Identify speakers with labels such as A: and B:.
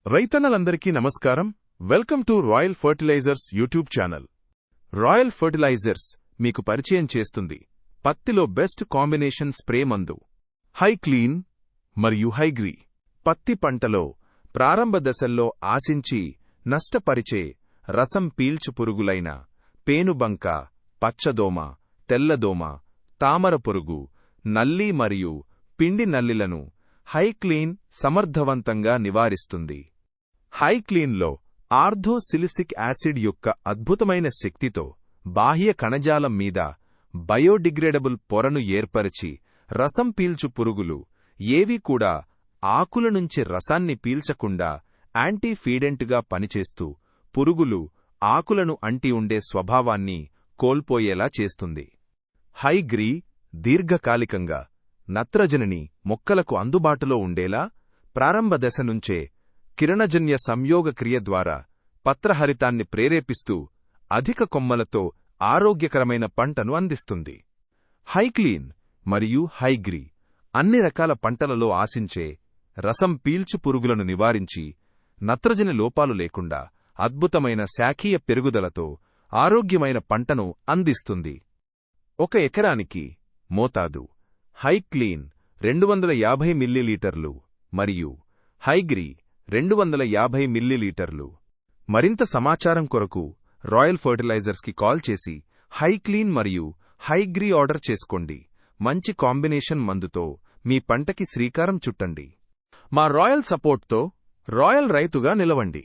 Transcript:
A: రైతన్నలందరికీ నమస్కారం. Welcome to Royal Fertilizers YouTube channel. Royal Fertilizers మీకు పరిచయం చేస్తుంది పత్తిలో బెస్ట్ కాంబినేషన్ స్ప్రే మందు హై క్లీన్ మరియు హైగ్రీ. పత్తి పంటలో ప్రారంభ దశల్లో ఆశించి నష్టపరిచే రసం పీల్చు పురుగులైన పేనుబంక, పచ్చదోమ, తెల్లదోమ, తామర పురుగు, నల్లి మరియు పిండి నల్లిలను హైక్లీన్ సమర్థవంతంగా నివారిస్తుంది. హైక్లీన్లో ఆర్థోసిలిసిక్ యాసిడ్ యొక్క అద్భుతమైన శక్తితో బాహ్య కణజాలం మీద బయోడిగ్రేడబుల్ పొరను ఏర్పరిచి రసం పీల్చు పురుగులు ఏవీ కూడా ఆకుల నుంచి రసాన్ని పీల్చకుండా యాంటీఫీడెంట్గా పనిచేస్తూ పురుగులు ఆకులను అంటి ఉండే స్వభావాన్ని కోల్పోయేలా చేస్తుంది. హైగ్రీ దీర్ఘకాలికంగా నత్రజనిని మొక్కలకు అందుబాటులో ఉండేలా ప్రారంభ దశ నుంచే కిరణజన్య సంయోగ క్రియ ద్వారా పత్రహరితాన్ని ప్రేరేపిస్తూ అధిక కొమ్మలతో ఆరోగ్యకరమైన పంటను అందిస్తుంది. హైక్లీన్ మరియు హైగ్రీ అన్ని రకాల పంటలలో ఆశించే రసం పీల్చు పురుగులను నివారించి నత్రజని లోపాలు లేకుండా అద్భుతమైన శాఖీయ పెరుగుదలతో ఆరోగ్యమైన పంటను అందిస్తుంది. 1 ఎకరానికి మోతాదు హైక్లీన్ 250 మిల్లీలీటర్లు మరియు హైగ్రీ 250 మిల్లీలీటర్లు. మరింత సమాచారం కొరకు రాయల్ ఫర్టిలైజర్స్కి కాల్ చేసి హైక్లీన్ మరియు హైగ్రీ ఆర్డర్ చేసుకోండి. మంచి కాంబినేషన్ మందుతో మీ పంటకి శ్రీకారం చుట్టండి. మా రాయల్ సపోర్ట్తో రాయల్ రైతుగా నిలవండి.